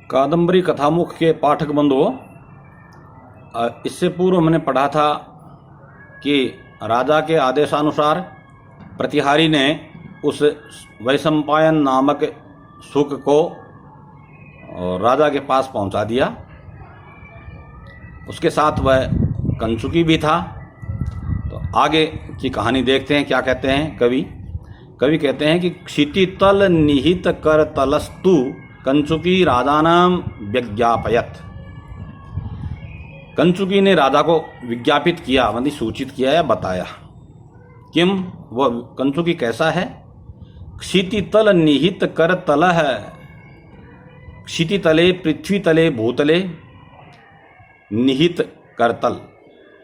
कादंबरी कथामुख के पाठक बंधुओं, इससे पूर्व हमने पढ़ा था कि राजा के आदेशानुसार प्रतिहारी ने उस वैशंपायन नामक शुक को राजा के पास पहुंचा दिया। उसके साथ वह कंचुकी भी था। तो आगे की कहानी देखते हैं, क्या कहते हैं कवि कहते हैं कि क्षितितल निहित कर तलस्तु कंचुकी राजानाम विज्ञापयत। कंचुकी ने राजा को विज्ञापित किया, मतलब सूचित किया या बताया। किम, वह कंचुकी कैसा है? क्षितितल निहित कर तल है। क्षिति तले पृथ्वी तले भूतले निहित करतल,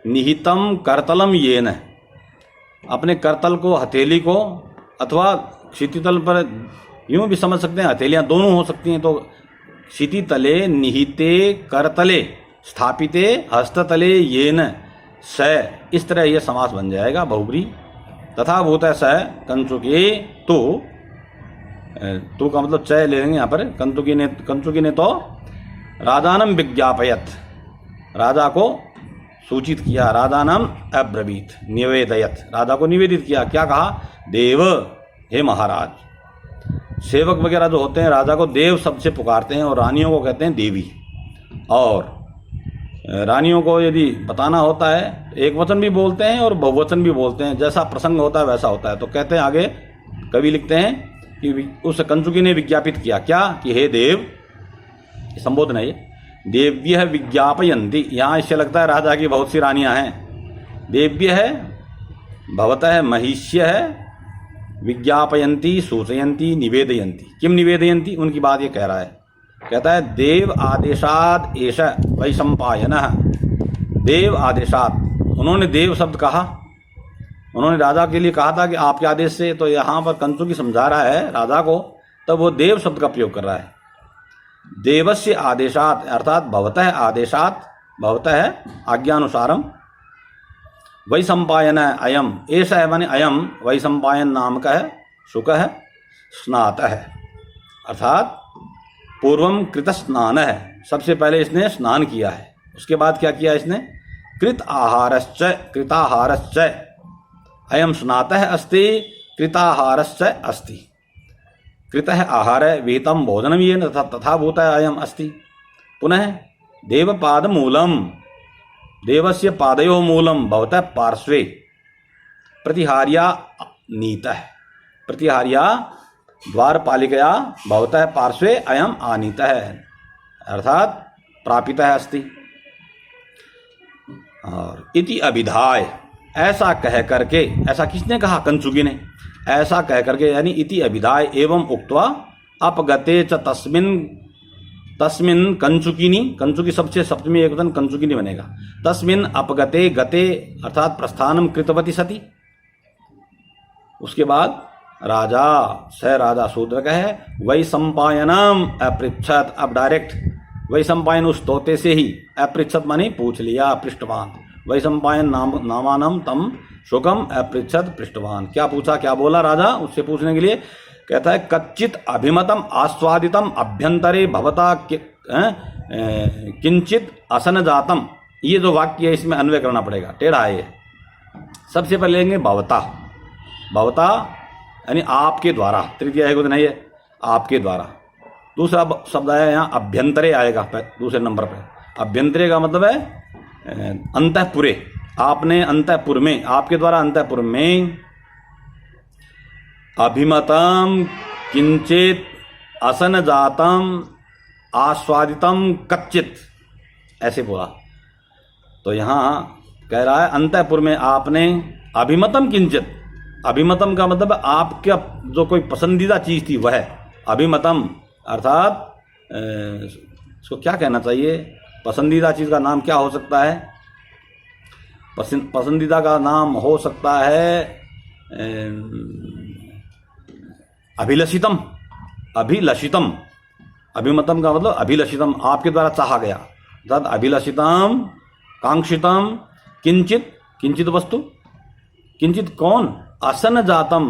निहितम करतलम येन। अपने करतल को, हथेली को, अथवा क्षितितल पर यूं भी समझ सकते हैं, हथेलियां दोनों हो सकती हैं। तो क्षिति तले निहिते करतले स्थापिते हस्ततले येन स, इस तरह यह समास बन जाएगा बहुब्री। तथा भूत स कंचुकी तो का मतलब चय ले लेंगे यहाँ पर। कंचुकी ने तो राजानम विज्ञापयत, राजा को सूचित किया। राजानम अब्रवीत निवेदयत, राजा को निवेदित किया। क्या कहा? देव, हे महाराज। सेवक वगैरह जो होते हैं राजा को देव शब्द से पुकारते हैं और रानियों को कहते हैं देवी। और रानियों को यदि बताना होता है एक वचन भी बोलते हैं और बहुवचन भी बोलते हैं, जैसा प्रसंग होता है वैसा होता है। तो कहते हैं आगे कवि लिखते हैं कि उस कंचुकी ने विज्ञापित किया क्या कि हे देव, संबोधन है ये, देव्य विज्ञापयन्ति। यहाँ इससे लगता है राजा की बहुत सी रानियां हैं। देव्य है, भवतः है, महिष्य है, विज्ञापयन्ति सूचयन्ति निवेदयन्ति। किम निवेदयन्ति? उनकी बात ये कह रहा है। कहता है देव आदेशाद एष वैशंपायनः। देव आदेशात, उन्होंने देव शब्द कहा, उन्होंने राजा के लिए कहा था कि आपके आदेश से। तो यहाँ पर कंचुकी समझा रहा है राजा को, तब वो देव शब्द का प्रयोग कर रहा है। देवस्य आदेशात अर्थात भवतः आदेशात, भवतः आज्ञानुसारम, वैशंपायन अयम, ऐसा है माने अयम वैशंपायन नाम का है, शुक है, स्नात है, अर्थात पूर्वम कृत स्नान है। सबसे पहले इसने स्नान किया है। उसके बाद क्या किया इसने? कृताहारश्च, कृताहारश्च, अयम स्नातः अस्ति, कृताहारश्च अस्ति। कृतः आहार विहितम भोजनम येन तथा भूतः अयम अस्ति। पुनः देवपाद मूलम, देवस्य पादयोः मूलम भवतः पार्श्वे प्रतिहार्या नीतः, प्रतिहार्या द्वारपालिकया भवतः पार्श्वे अयम आनीतः, अर्थात प्रापितः अस्ति। और इति अभिधाय, ऐसा कह करके, ऐसा किसने कहा? कंचुकी ने। ऐसा कह करके यानी इति अभिधाय एवं उक्त्वा अपगते च तस्मिन्, तस्मिन् कंचुकिनी, कंचुकी सबसे सप्तमी एकवचन कंचुकिनी बनेगा। तस्मिन् अपगते, गते अर्थात प्रस्थानम कृतवती सती। उसके बाद राजा, स राजा शूद्रक है, वैशंपायनम अपृच्छत। अब डायरेक्ट वैशंपायन उस तोते से ही, अपृच्छत माने पूछ लिया, पृष्ठवान। वैशंपायन नामानम तम शुकम अपृच्छत पृष्ठवान। क्या पूछा, क्या बोला राजा उससे पूछने के लिए? कहता है कच्चित अभिमतम आस्वादितम अभ्यंतरे भवता किंचित असन जातम। ये जो वाक्य है इसमें अन्वय करना पड़ेगा, टेढ़ा है ये। सबसे पहले लेंगे भवता, भवता यानी आपके द्वारा, तृतीय एकवचन है ये, आपके द्वारा। दूसरा शब्द आया यहाँ अभ्यंतरे आएगा दूसरे नंबर पर। अभ्यंतरे का मतलब है अंतःपुरे, आपने अंतःपुर में, आपके द्वारा अंतःपुर में। अभिमतम किंचित असन जातम आस्वादितम कच्चित, ऐसे बोला। तो यहाँ कह रहा है अंतःपुर में आपने अभिमतम किंचित। अभिमतम का मतलब आपका जो कोई पसंदीदा चीज थी वह। अभिमतम अर्थात इसको क्या कहना चाहिए? पसंदीदा चीज का नाम क्या हो सकता है? पसंदीदा का नाम हो सकता है अभिलषितम, अभिलषितम। अभिमतम का मतलब अभिलषितम, आपके द्वारा चाहा गया। अर्थात अभिलषितम, कांक्षितम, किंचित, किंचित वस्तु, किंचित कौन? असन जातम,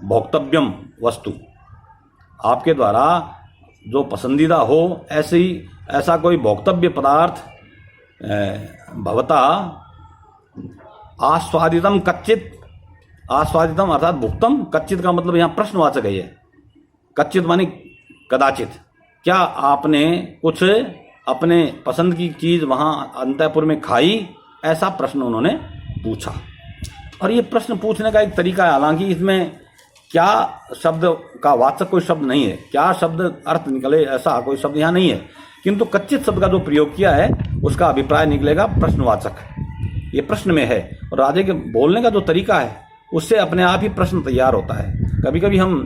भोक्तव्यम वस्तु, आपके द्वारा जो पसंदीदा हो ऐसा कोई भोक्तव्य पदार्थ भवता आस्वादितम कच्चित, आस्वादितम अर्थात भुक्तम, कच्चित का मतलब यहाँ प्रश्नवाचक है। ये कच्चित मानी कदाचित, क्या आपने कुछ अपने पसंद की चीज वहां अंतःपुर में खाई, ऐसा प्रश्न उन्होंने पूछा। और ये प्रश्न पूछने का एक तरीका है, हालांकि इसमें क्या शब्द का वाचक कोई शब्द नहीं है, क्या शब्द अर्थ निकले ऐसा कोई शब्द यहाँ नहीं है, किंतु कच्चित शब्द का जो प्रयोग किया है उसका अभिप्राय निकलेगा प्रश्नवाचक, ये प्रश्न में है। और राजे के बोलने का जो तरीका है उससे अपने आप ही प्रश्न तैयार होता है। कभी कभी हम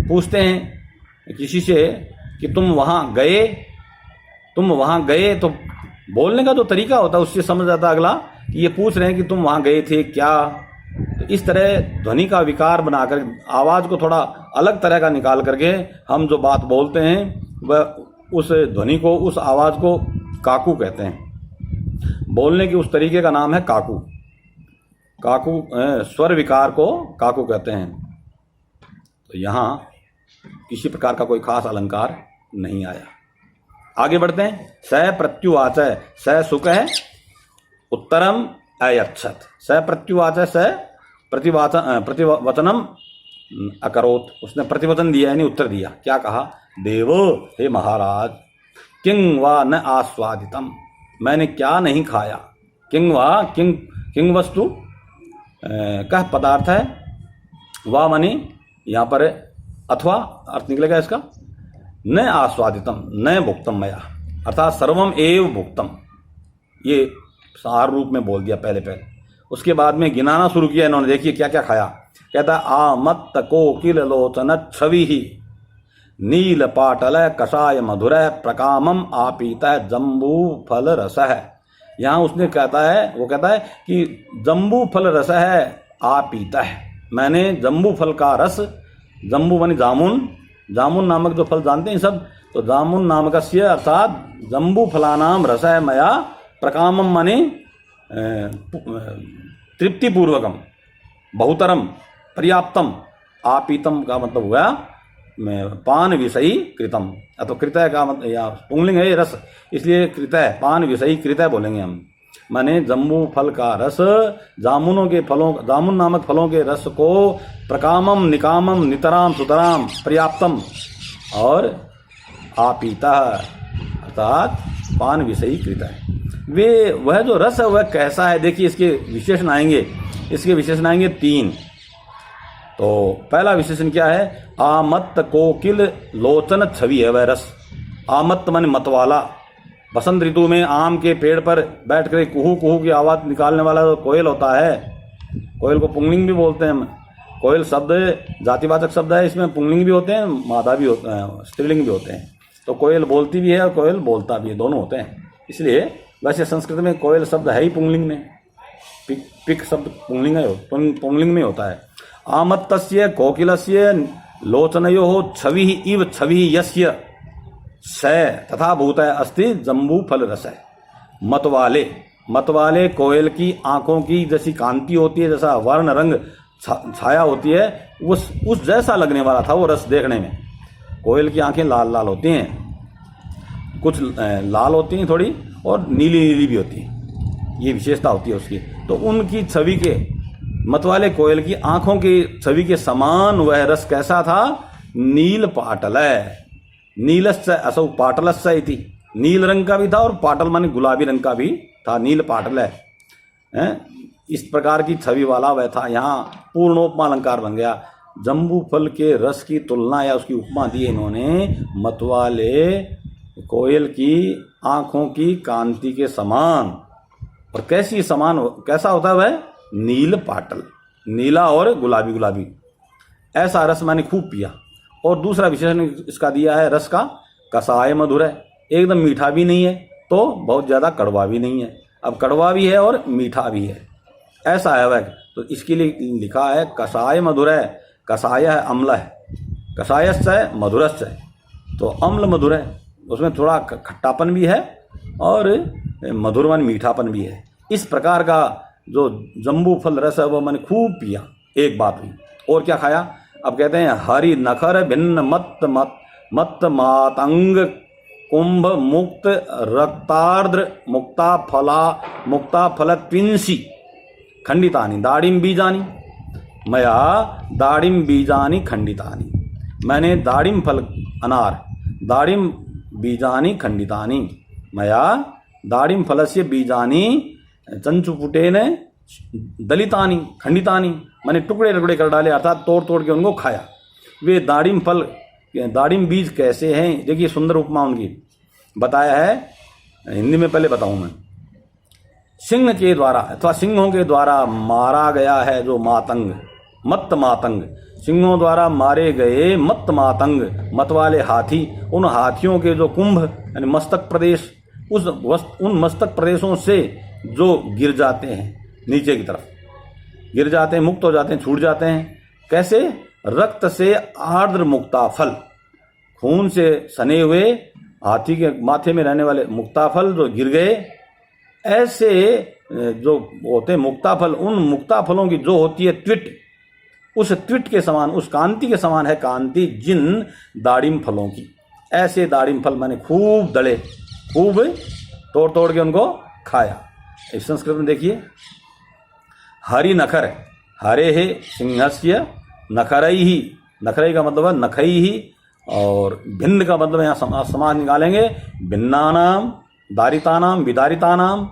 पूछते हैं किसी से कि तुम वहाँ गए, तो बोलने का जो तरीका होता है उससे समझ आता है अगला कि ये पूछ रहे हैं कि तुम वहाँ गए थे क्या। तो इस तरह ध्वनि का विकार बनाकर, आवाज़ को थोड़ा अलग तरह का निकाल करके हम जो बात बोलते हैं वह उस ध्वनि को, उस आवाज़ को काकू कहते हैं। बोलने की उस तरीके का नाम है काकू। काकू स्वर विकार को काकू कहते हैं। तो यहाँ किसी प्रकार का कोई खास अलंकार नहीं आया। आगे बढ़ते हैं। स प्रत्युवाचय, स सुख है, उत्तरम अयच्छत। स प्रत्युवाचय, स प्रतिवचनम अकरोत, उसने प्रतिवचन दिया यानी उत्तर दिया। क्या कहा? देवो, हे महाराज, किंग वा न आस्वादितम, मैंने क्या नहीं खाया। किंग वा, किंग वस्तु कह पदार्थ है, वा मानी यहाँ पर अथवा अर्थ निकलेगा इसका, न आस्वादितम न भुक्तम मया, अर्थात सर्वम एव भुक्तम, ये सार रूप में बोल दिया पहले। उसके बाद में गिनाना शुरू किया इन्होंने। देखिए क्या क्या खाया। कहता है आमत्त कोकिल लोचन छवि ही नील पाटल कषाय मधुर प्रकामम आपीत जम्बू फल रस है। यहाँ उसने कहता है, वो कहता है कि जम्बू फल रस है आपीत है, मैंने जम्बू फल का रस, जम्बू मानी जामुन, जामुन नामक जो फल जानते हैं सब, तो जामुन नामकस्य अर्थात जम्बू फलानाम रस है मया प्रकामम माने तृप्तिपूर्वकम, बहुतरम, पर्याप्तम, आपीतम का मतलब हुआ पान विषयी कृतम, अथवा कृतय का मतलब या पुंगलिंग है रस, इसलिए कृतय, पान विषयी कृतय बोलेंगे हम। माने जम्बू फल का रस, जामुनों के फलों, जामुन नामक फलों के रस को प्रकामम, निकामम, नितराम, सुतराम, पर्याप्तम और आपीता अर्थात पान विषयी कृतय। वे वह जो रस है वह कैसा है, देखिए इसके विशेषण आएंगे। इसके विशेषण आएंगे 3। तो पहला विशेषण क्या है? आमत्त कोकिल लोचन छवि है वह रस। आमत्त माने मतवाला, बसंत ऋतु में आम के पेड़ पर बैठ कर कुहू कुहू की आवाज़ निकालने वाला जो कोयल होता है, कोयल को पुंगलिंग भी बोलते हैं हम। कोयल शब्द जातिवाचक शब्द है, इसमें पुंगलिंग भी होते हैं, मादा भी होते हैं, स्त्रीलिंग भी होते हैं। तो कोयल बोलती भी है और कोयल बोलता भी है, दोनों होते हैं। इसलिए वैसे संस्कृत में कोयल शब्द है ही पुंगलिंग में, पिक शब्द पुंगलिंग है, पुंगलिंग में होता है। आमत्तस्य कोकिलस्य लोचनयोः छवि इव छवि यस्य स तथा भूत अस्ति जम्बू फल रस है। मतवाले कोयल की आंखों की जैसी कांति होती है, जैसा वर्ण रंग छाया होती है, उस जैसा लगने वाला था वो रस देखने में। कोयल की आंखें लाल लाल होती हैं, कुछ लाल होती हैं थोड़ी, और नीली नीली भी होती है, ये विशेषता होती है उसकी। तो उनकी छवि के, मतवाले कोयल की आंखों की छवि के समान वह रस कैसा था? नील पाटल है, नीलस्य असौ पाटलस्य इति, नील रंग का भी था और पाटल माने गुलाबी रंग का भी था, नील पाटल है। इस प्रकार की छवि वाला वह था। यहाँ पूर्णोपमा अलंकार बन गया। जम्बू फल के रस की तुलना या उसकी उपमा दी इन्होंने मतवाले कोयल की आंखों की कांति के समान। और कैसी समान, कैसा होता है वह? नील पाटल, नीला और गुलाबी गुलाबी, ऐसा रस मैंने खूब पिया। और दूसरा विशेषण इसका दिया है रस का, कसाय मधुर है, एकदम मीठा भी नहीं है तो बहुत ज़्यादा कड़वा भी नहीं है। अब कड़वा भी है और मीठा भी है, ऐसा है वह। तो इसके लिए लिखा है कसाय मधुर है, कसाय है अम्ल है, कसायस्य है मधुरस्य है, तो अम्ल मधुर है, उसमें थोड़ा खट्टापन भी है और मधुरवन मीठापन भी है। इस प्रकार का जो जम्बू फल रस है वो मैंने खूब पिया। एक बात हुई। और क्या खाया? अब कहते हैं हरि नखर भिन्न मत मत्त मातंग कुंभ मुक्त रक्तार्द्र मुक्ता फल पिंसी खंडितानि दाड़िम बीजानि मया दाड़िम बीजानि खंडितानि। मैंने दाड़िम फल अनार दाड़िम बीजानि खंडितानि मया दाड़िम फलस्य बीजानि चंचुपुटेन दलितानि खंडितानि। मैंने टुकड़े टुकड़े कर डाले अर्थात तोड़ तोड़ के उनको खाया। वे दाड़िम फल दाड़िम बीज कैसे हैं, देखिए सुंदर उपमा उनकी बताया है, हिंदी में पहले बताऊं मैं। सिंह के द्वारा अथवा सिंहों के द्वारा मारा गया है जो मातंग, मत्त मातंग, सिंहों द्वारा मारे गए मत्त मातंग मत वाले हाथी, उन हाथियों के जो कुंभ यानी मस्तक प्रदेश, उन मस्तक प्रदेशों से जो गिर जाते हैं नीचे की तरफ, गिर जाते हैं, मुक्त हो जाते हैं, छूट जाते हैं। कैसे? रक्त से आर्द्र मुक्ताफल, खून से सने हुए हाथी के माथे में रहने वाले मुक्ताफल जो गिर गए, ऐसे जो होते हैं मुक्ताफल, उन मुक्ताफलों की जो होती है त्विट, उस त्विट के समान, उस कांति के समान है कांति जिन दाड़िम फलों की। ऐसे दाड़िम फल मैंने खूब दड़े, खूब तोड़ तोड़ के उनको खाया। इस संस्कृत में देखिए, हरि नखर हरे हे सिंहस्य नखरई ही, नखरई का मतलब है नखई ही, और भिन्न का मतलब यहाँ समाज निकालेंगे, भिन्नानाम दारितानाम विदारितानाम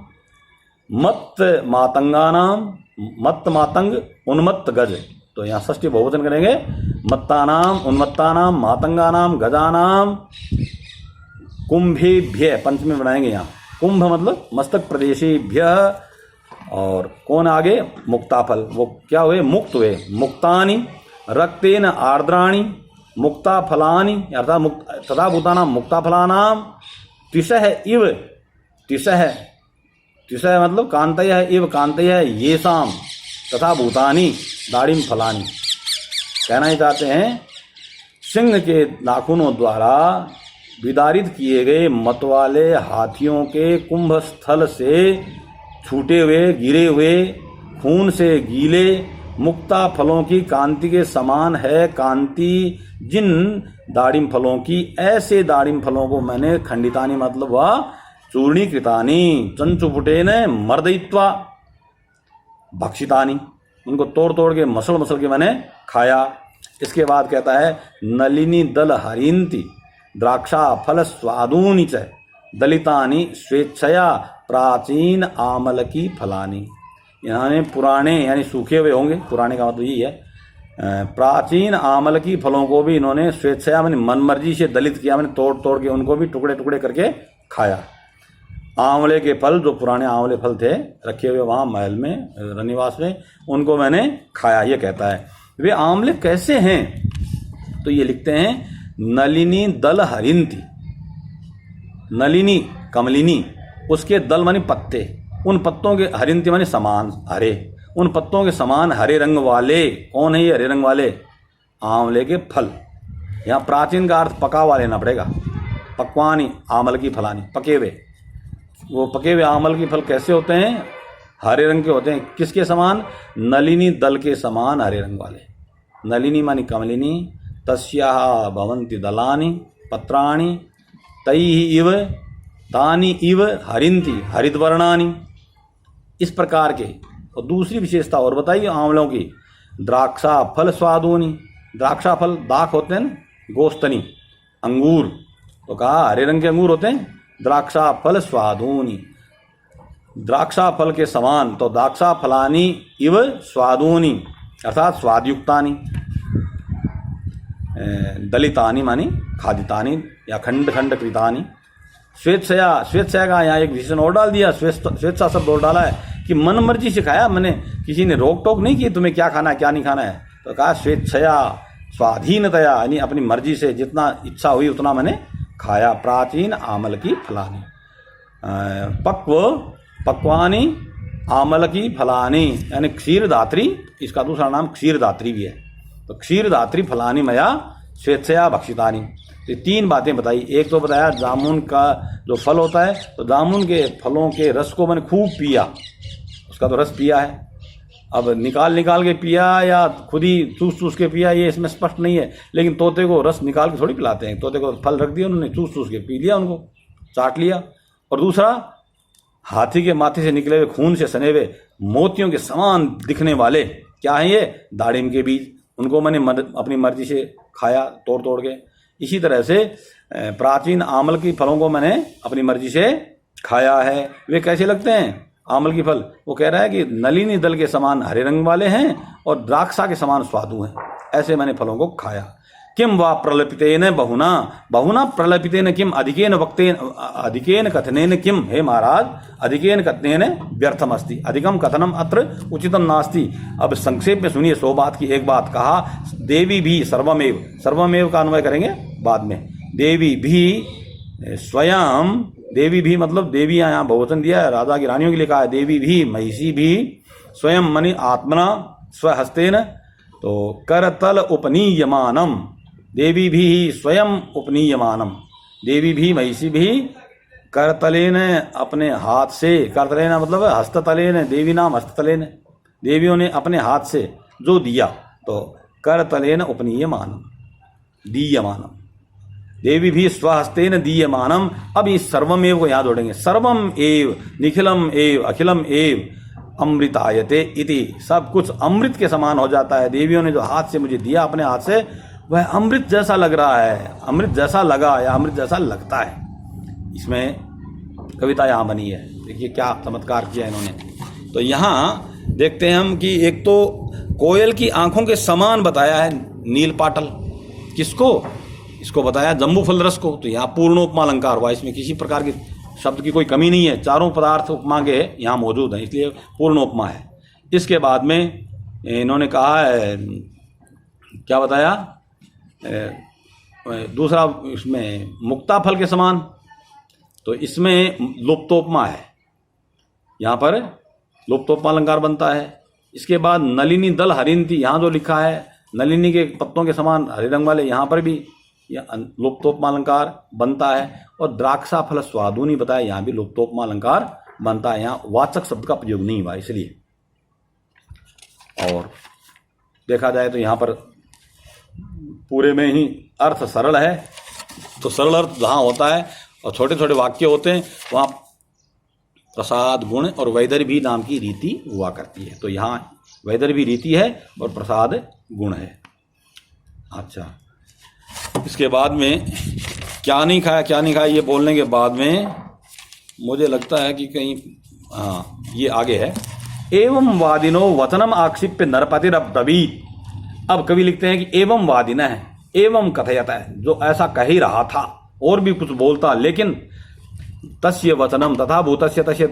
मत्त मातंगानाम, मत्त मातंग उन्मत्त गज। तो यहाँ षष्ठी बहुवचन करेंगे, मत्तानाम उन्मत्तानाम मातंगानाम गजानाम कुंभेभ्य, पंचमी बनाएंगे यहाँ, कुंभ मतलब मस्तक प्रदेशेभ्य, और कौन आगे? मुक्ताफल, वो क्या हुए? मुक्त हुए। मुक्तानि रक्तेन आर्द्राणि मुक्ता फलानि अर्थात तथा भूतानाम मुक्ता फलानाम तिसह इव, तिसह मतलब कांतय इव कांतय येषाम तथा भूतानि दाड़िम फलानि। कहना ही चाहते हैं, सिंह के नाखूनों द्वारा विदारित किए गए मत वाले हाथियों के कुंभ स्थल से छूटे हुए, गिरे हुए, खून से गीले मुक्ता फलों की कांति के समान है कांति जिन दाड़िम फलों की, ऐसे दाड़िम फलों को मैंने खंडितानी मतलब वह चूर्णीकृतानी चंचुपुटेन मर्दयित्वा भक्षितानी, उनको तोड़ तोड़ के मसल मसल के मैंने खाया। इसके बाद कहता है, नलिनी दल हरिंती द्राक्षा फल स्वादूनि च दलितानि स्वेच्छया प्राचीन आमल की फलानी। यानी पुराने यानी सूखे हुए होंगे, पुराने का मतलब यही है, प्राचीन आमल की फलों को भी इन्होंने स्वेच्छया मैंने मनमर्जी से दलित किया, मैंने तोड़ तोड़ के उनको भी टुकड़े टुकड़े करके खाया। आंवले के फल, जो पुराने आंवले फल थे रखे हुए वहाँ महल में, रनिवास में, उनको मैंने खाया। ये कहता है, वे आंवले कैसे हैं? तो ये लिखते हैं, नलिनी दल हरिंती, नलिनी कमलिनी, उसके दल माने पत्ते, उन पत्तों के, हरिंती माने समान हरे, उन पत्तों के समान हरे रंग वाले। कौन है ये हरे रंग वाले? आंवले के फल। यहाँ प्राचीन का अर्थ पका हुआ लेना पड़ेगा, पकवानी आमल की फलानी, पके हुए। वो पके हुए आमल की फल कैसे होते हैं? हरे रंग के होते हैं। किसके समान? नलिनी दल के समान हरे रंग वाले। नलिनी मानी कमलिनी, तस्याः भवन्ति दलानि पत्राणि तैः इव तानि इव हरिंती हरितवर्णानि। इस प्रकार के। और दूसरी विशेषता और बताइए आंवलों की, द्राक्षा फल स्वादूनि, द्राक्षा फल दाख होते हैं, गोस्तनी अंगूर, तो कहा हरे रंग के अंगूर होते हैं, द्राक्षा फल स्वादूनि, द्राक्षा फल के समान, तो द्राक्षा फलानी इव स्वादूनि अर्थात स्वादयुक्तानि, दलितानि मानी खादितानि या खंड खंड कृतानि। स्वेच्छया, स्वेच्छया का यहाँ एक विशेषण और डाल दिया, स्वेच्छा शब्द और डाला है कि मन मर्जी से खाया, मैंने किसी ने रोक टोक नहीं की तुम्हें क्या खाना है क्या नहीं खाना है, तो कहा स्वेच्छया स्वाधीनतया, यानी अपनी मर्जी से जितना इच्छा हुई उतना मैंने खाया। प्राचीन आमल की फलानी, पक्वानी आमल की फलानी, यानी क्षीरदात्री, इसका दूसरा नाम क्षीरदात्री भी है। तो क्षीरदात्री फलानी मया स्वेच्छया भक्षितानी। तो तीन बातें बताई। एक तो बताया जामुन का जो फल होता है, तो जामुन के फलों के रस को मैंने खूब पिया, उसका तो रस पिया है। अब निकाल के पिया या खुद ही चूस के पिया, ये इसमें स्पष्ट नहीं है। लेकिन तोते को रस निकाल के थोड़ी पिलाते हैं, तोते को फल रख दिया उन्होंने, चूस के पी लिया, उनको चाट लिया। और दूसरा, हाथी के माथे से निकले हुए खून से सने हुए मोतियों के समान दिखने वाले क्या हैं ये? दाड़िम के बीज। उनको मैंने अपनी मर्जी से खाया तोड़ के। इसी तरह से प्राचीन आमल की फलों को मैंने अपनी मर्जी से खाया है। वे कैसे लगते हैं आमल की फल? वो कह रहा है कि नलिनी दल के समान हरे रंग वाले हैं और द्राक्षा के समान स्वादु हैं। ऐसे मैंने फलों को खाया। किम वा प्रलपितेन बहुना, बहुना प्रलपितेन किम अधिकेन वक्तेन अधिकेन कथनेन किम। हे महाराज, अधिकेन कथनेन व्यर्थम अस्ति, अधिकम कथनम अत्र उचितम नास्ति। अब संक्षेप में सुनिए 100 बात की एक बात। कहा देवी भी सर्वमेव, सर्वमेव का अन्वय करेंगे बाद में। देवी भी स्वयं, देवी भी मतलब देवियां, यहाँ बहुवचन दिया है, राजा की रानियों के लिए कहा है। देवी भी, महिषी भी, स्वयं मनि आत्मना स्वहस्तेन, तो करतल उपनीयमानम। देवी भी स्वयं उपनीयमानम, देवी भी महिषी भी करतलेन, अपने हाथ से, करतलेन मतलब हस्ततलेन, देवी नाम हस्ततलेन, देवियों ने अपने हाथ से जो दिया, तो करतलेन उपनीयमानम दीयमानम, देवी भी स्वहस्तेन दीयमानम। अब इस सर्वमेव को यहाँ जोड़ेंगे। सर्वम एव निखिलम एव अखिलम एव अमृतायते इति, सब कुछ अमृत के समान हो जाता है। देवियों ने जो हाथ से मुझे दिया अपने हाथ से, वह अमृत जैसा लग रहा है, अमृत जैसा लगा या अमृत जैसा लगता है। इसमें कविता यहाँ बनी है। देखिए क्या चमत्कार किया इन्होंने। तो यहाँ देखते हैं हम कि एक तो कोयल की आंखों के समान बताया है नील पाटल, किसको? इसको बताया जम्बूफल रस को। तो यहाँ पूर्ण उपमा अलंकार हुआ, इसमें किसी प्रकार की शब्द की कोई कमी नहीं है। चारों पदार्थ उपमा के यहाँ मौजूद हैं, इसलिए पूर्ण उपमा है। इसके बाद में इन्होंने कहा है, क्या बताया दूसरा, इसमें मुक्ता फल के समान, तो इसमें लुप्तोपमा है, यहाँ पर लुप्तोपमा अलंकार बनता है। इसके बाद नलिनी दल हरिंती, यहाँ जो लिखा है नलिनी के पत्तों के समान हरे रंग वाले, यहाँ पर भी लुप्तोपमा अलंकार बनता है। और द्राक्षा फल स्वादुनी बताया, यहाँ भी लुप्तोपमा अलंकार बनता है। यहाँ वाचक शब्द का प्रयोग नहीं हुआ इसलिए। और देखा जाए तो यहाँ पर पूरे में ही अर्थ सरल है। तो सरल अर्थ जहाँ होता है और छोटे छोटे वाक्य होते हैं, वहाँ प्रसाद गुण और वैदर्भी भी नाम की रीति हुआ करती है। तो यहाँ वैदर्भी भी रीति है और प्रसाद गुण है। अच्छा, इसके बाद में क्या नहीं खाया ये बोलने के बाद में मुझे लगता है कि कहीं, हाँ ये आगे है। एवं वादिनो वचनम आक्षिप्य नरपतिर अब्रवीत। अब कवि लिखते हैं कि एवं वादिन है, एवं कथयत है, जो ऐसा कह ही रहा था और भी कुछ बोलता, लेकिन तस्य वचनम तथा भूतस्य तस्य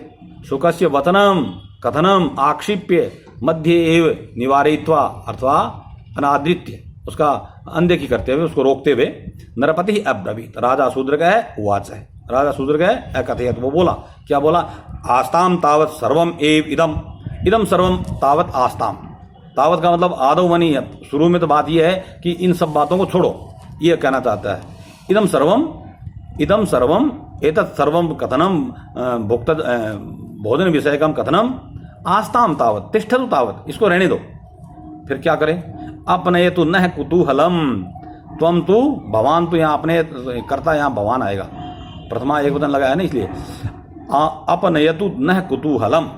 शुकस्य वचनम कथनम आक्षिप्य मध्य एव निवारयित्वा अथवा अनादृत्य, उसका अनदेखी करते हुए, उसको रोकते हुए, नरपति अब्रवीत, राजा शूद्र का है उवाच है, राजा शूद्र का है अकथयत, वो बोला, क्या बोला? आस्ताम तावत सर्वम एव इदम, इदम सर्वम तावत आस्ताम। तावत का मतलब आदौ मनी है, शुरू में तो बात यह है कि इन सब बातों को छोड़ो, ये कहना चाहता है। इदम सर्वम एतत् सर्वम कथनम भुक्त भोजन विषयकम कथनम आस्ताम तावत तिष्ठतु तावत, इसको रहने दो। फिर क्या करें? अपने तो न कुतूहलम त्वम तु भवान, तो यहाँ अपने करता, यहाँ भवान आएगा, प्रथमा एक वचन लगाया ना इसलिए। अपनयतु न कुतूहलम,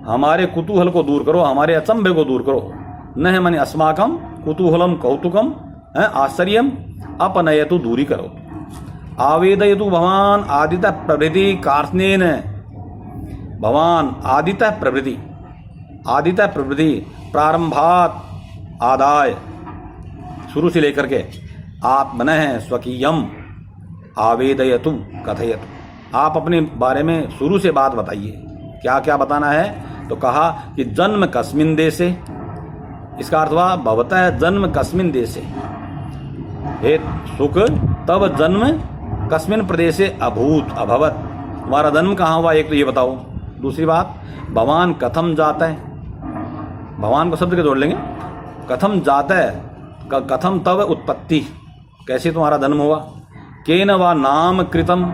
हमारे कुतूहल को दूर करो, हमारे अचंभे को दूर करो। न मनि अस्माकम कुतूहलम कौतुकम आश्चर्यम अपनयतु, दूरी करो। आवेदयतु भवान आदित्य प्रभृति कार्त्स्नेन, भवान आदित्य प्रभृति, आदित्य प्रभृति प्रारंभात आदाय, शुरू से लेकर के आत्मनः स्वकीयम आवेदयतु कथयतु, आप अपने बारे में शुरू से बात बताइए। क्या क्या बताना है? तो कहा कि जन्म कस्मिन देशे, इसका अर्थ हुआ भवतः जन्म कस्मिन देशे, हे सुख तब जन्म कस्मिन प्रदेशे अभूत अभवत, तुम्हारा जन्म कहाँ हुआ, एक तो ये बताओ। दूसरी बात, भवान कथम जाता है, भवान को शब्द के जोड़ लेंगे, कथम जाता है, कथम तब उत्पत्ति, कैसे तुम्हारा जन्म हुआ। केन वा नाम कृतम,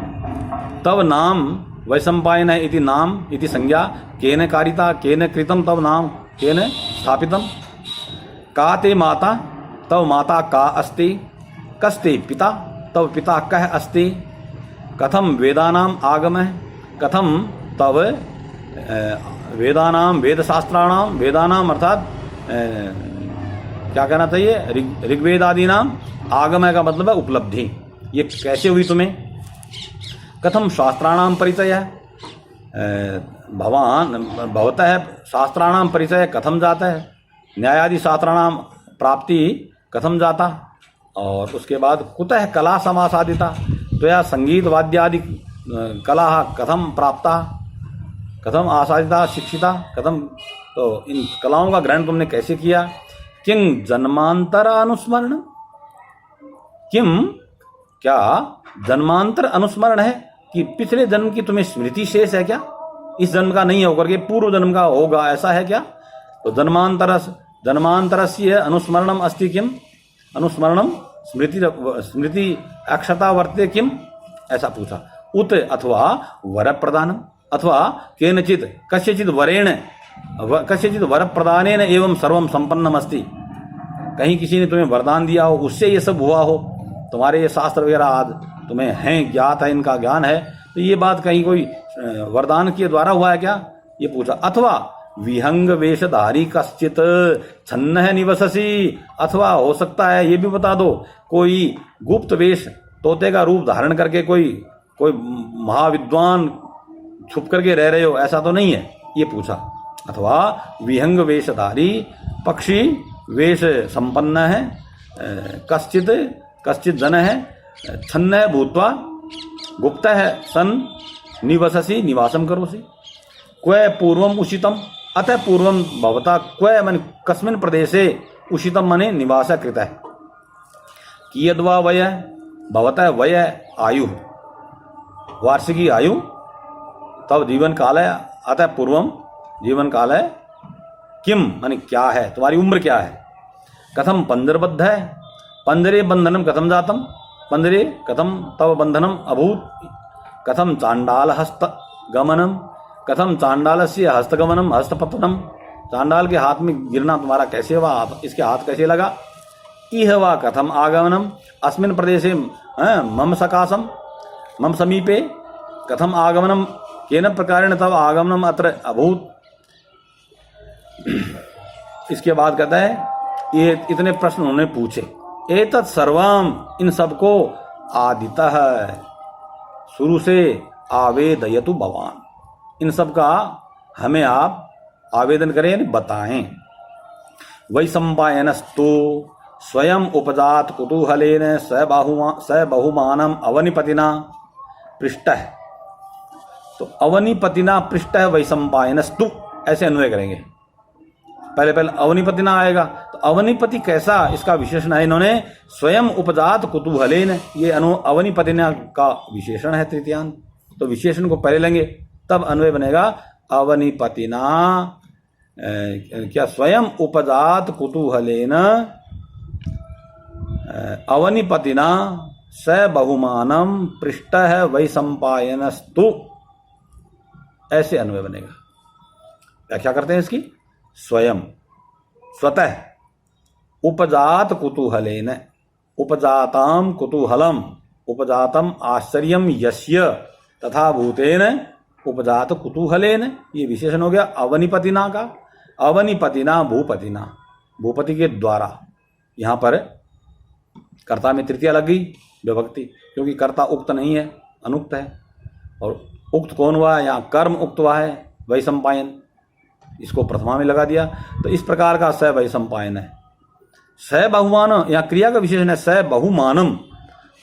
तब नाम वैशंपायन इति नाम इति संज्ञा, केन कारिता केन कृतम तब नाम, केन स्थापितम। का ते माता तव माता का अस्ति, कस्ते पिता तव पिता कः अस्ति, कथम वेदानाम आगमः, कथम तव वेदानाम वेदशास्त्राणाम, वेदानाम अर्थात क्या कहना चाहिए, ऋग्वेदादि नाम, आगमय का मतलब है उपलब्धि, ये कैसे हुई तुम्हें। कथम शास्त्राणाम परिचय, भवान भवतः शास्त्राणाम परिचय कथम जाता है, न्यायादि शास्त्राणाम प्राप्ति कथम जाता। और उसके बाद कुतः कला समासादिता, त्वया संगीत वाद्यादि कला कथम प्राप्ता, कथम आसादिता शिक्षिता, कथम, तो इन कलाओं का ग्रहण तुमने कैसे किया। किं जन्मांतर अनुस्मरण, किम क्या जन्मांतर अनुस्मरण है कि पिछले जन्म की तुम्हें स्मृति शेष है क्या, इस जन्म का नहीं होकर के पूर्व जन्म का होगा, ऐसा है क्या। तो जन्मांतरस्य अनुस्मरणम अस्ति किम, अनुस्मरणम स्मृति अक्षता वर्ते किम, ऐसा पूछा। उत अथवा वर प्रदानम, अथवा केनचित कस्यचित वरेण, कस्यचित वर प्रदानेन एवं सर्वम संपन्नम अस्ति, कहीं किसी ने तुम्हें वरदान दिया हो, उससे ये सब हुआ हो, तुम्हारे ये शास्त्र वगैरह आज तुम्हें हैं, ज्ञात है, इनका ज्ञान है, तो ये बात कहीं कोई वरदान के द्वारा हुआ है क्या, ये पूछा। अथवा विहंग वेशधारी कश्चित छन्न है निवससी, अथवा हो सकता है ये भी बता दो, कोई गुप्त वेश तोते का रूप धारण करके कोई महाविद्वान छुप करके रह रहे हो, ऐसा तो नहीं है, ये पूछा। अथवा विहंग वेशधारी पक्षी वेश संपन्न है, कश्चित जन है, छन्न है भूत्वा, गुप्त है सन, निवससी निवासम करोसि, क्व पूर्वम उषितम, अतः पूर्वम भवता, क्व मन कस्मिन् प्रदेशे, उषितम मने निवास कृत है, कियद्वा वय भवता वय आयु, वार्षिकी आयु, तब जीवन काल है, अतः पूर्वम जीवन काल है, किम माने क्या है, तुम्हारी उम्र क्या है, कथम पंजरबद्ध है, पंजरे बंधनम कथम जातम, पंजरे कथम तव बंधनम अभूत, कथम चांडाल हस्त गमनम, कथम चांडालस्य हस्तगमनम हस्तपतनम, चांडाल के हाथ में गिरना तुम्हारा कैसे हुआ, इसके हाथ कैसे लगा। इह वा कथम आगमनम अस्मिन् प्रदेशे मम सकाशम, मम समीपे कथम आगमनम, केन प्रकारेण तव आगमनम अत्र अभूत। इसके बाद कहता है ये इतने प्रश्न उन्होंने पूछे। एतत् सर्वम, इन सबको आदितः, शुरू से आवेदयतु भवान, इन सब का हमें आप आवेदन करें यानी बताएं। वैशंपायनस्तु स्वयं उपजात कुतूहलेन स बहुमानम अवनिपतिना पृष्टः, तो अवनिपतिना पृष्टः वैशंपायनस्तु ऐसे अन्वय करेंगे। पहले अवनिपतिना आएगा, तो अवनिपति कैसा, इसका विशेषण है इन्होंने स्वयं उपजात कुतूहलेन, ये अवनिपतिना का विशेषण है तृतीयांत, तो विशेषण को पहले लेंगे तब अन्वय बनेगा। अवनिपतिना क्या, स्वयं उपजात कुतूहलेन अवनिपतिना स बहुमानम पृष्टः वैशंपायनस्तु, ऐसे अन्वय बनेगा। व्याख्या करते हैं इसकी। स्वयं स्वतः उपजात कुतूहलेन, उपजाताम कुतूहलम, उपजातम आश्चर्यम यस्य तथा भूतेन उपजात कुतूहलेन, ये विशेषण हो गया अवनिपतिना का। अवनिपतिना भूपतिना, भूपति के द्वारा, यहाँ पर कर्ता में तृतीया लग गई विभक्ति, क्योंकि कर्ता उक्त नहीं है, अनुक्त है, और उक्त कौन हुआ है, यहाँ कर्म उक्त हुआ है वैशंपायन, इसको प्रथमा में लगा दिया, तो इस प्रकार का स वैशंपायन है। स बहुमान, यहाँ क्रिया का विशेषण है स बहुमानम,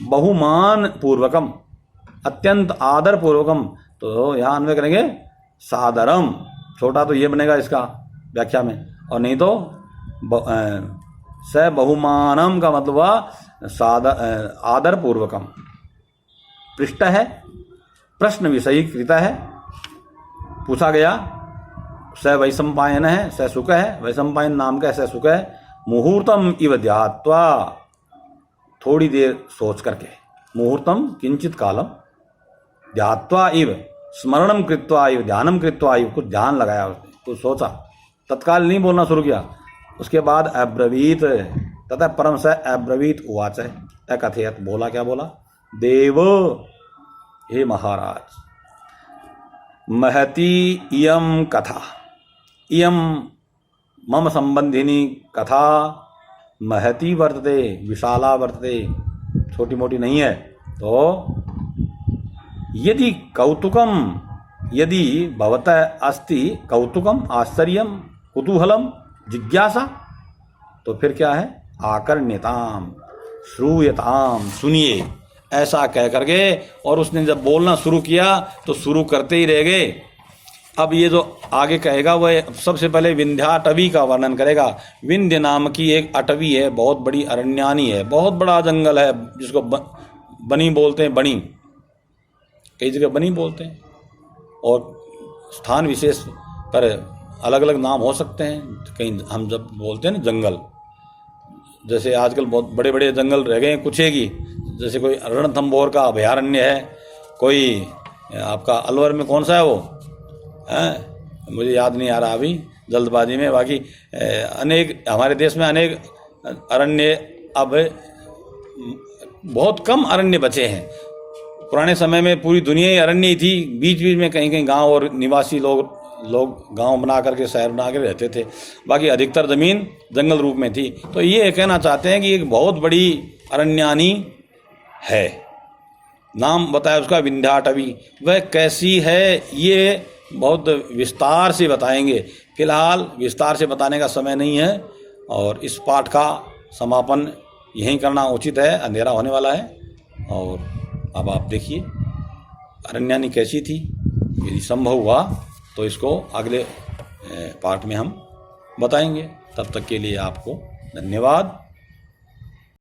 बहुमान पूर्वकम, अत्यंत आदर पूर्वकम, तो यहाँ अन्वय करेंगे सादरम, छोटा तो ये बनेगा इसका व्याख्या में, और नहीं तो स बहुमानम का मतलब हुआ आदर पूर्वकम। पृष्ठ है, प्रश्न विषयी कृत है, पूछा गया। स वैशंपायन है, स सुख है, वैशंपायन नाम का स सुख है। मुहूर्तम इव ध्यात्वा, थोड़ी देर सोच करके, मुहूर्तम किंचित कालम, ध्यात्वा इव स्मरणम कृत्वा इव ध्यानम कृत्वा इव, कुछ ध्यान लगाया उसने, कुछ सोचा, तत्काल नहीं बोलना शुरू किया। उसके बाद अब्रवीत, तथा परम स अब्रवीत उवाच अकथयत, बोला क्या बोला, देव हे महाराज, महती इयम कथा, इयम मम संबंधिनी कथा महती वर्तते, विशाला वर्तते, छोटी मोटी नहीं है। तो यदि कौतुकम, यदि भवतः अस्ति कौतुकम आश्चर्यम कुतूहलम जिज्ञासा, तो फिर क्या है, आकर्ण्यताम श्रूयताम, सुनिए, ऐसा कह करके। और उसने जब बोलना शुरू किया तो शुरू करते ही रह गए। अब ये जो आगे कहेगा वह सबसे पहले विंध्याटवी का वर्णन करेगा। विंध्य नाम की एक अटवी है, बहुत बड़ी अरण्यानी है, बहुत बड़ा जंगल है, जिसको बनी बोलते हैं, बनी, कई जगह बनी बोलते हैं, और स्थान विशेष पर अलग अलग नाम हो सकते हैं। कहीं हम जब बोलते हैं ना जंगल, जैसे आजकल बहुत बड़े बड़े जंगल रह गए हैं कुछ की, जैसे कोई रणथंभौर का अभयारण्य है, कोई आपका अलवर में कौन सा है वो है, मुझे याद नहीं आ रहा अभी जल्दबाजी में। बाकी अनेक हमारे देश में अनेक अरण्य, अब बहुत कम अरण्य बचे हैं। पुराने समय में पूरी दुनिया ही अरण्य ही थी, बीच बीच में कहीं कहीं गांव और निवासी लोग गांव बना करके, शहर बना कर रहते थे, बाकी अधिकतर ज़मीन जंगल रूप में थी। तो ये कहना चाहते हैं कि एक बहुत बड़ी अरण्यानी है, नाम बताया उसका विंध्याटवी। वह कैसी है ये बहुत विस्तार से बताएंगे, फिलहाल विस्तार से बताने का समय नहीं है, और इस पाठ का समापन यहीं करना उचित है, अंधेरा होने वाला है। और अब आप देखिए अरण्यानी कैसी थी, यदि संभव हुआ तो इसको अगले पार्ट में हम बताएंगे। तब तक के लिए आपको धन्यवाद।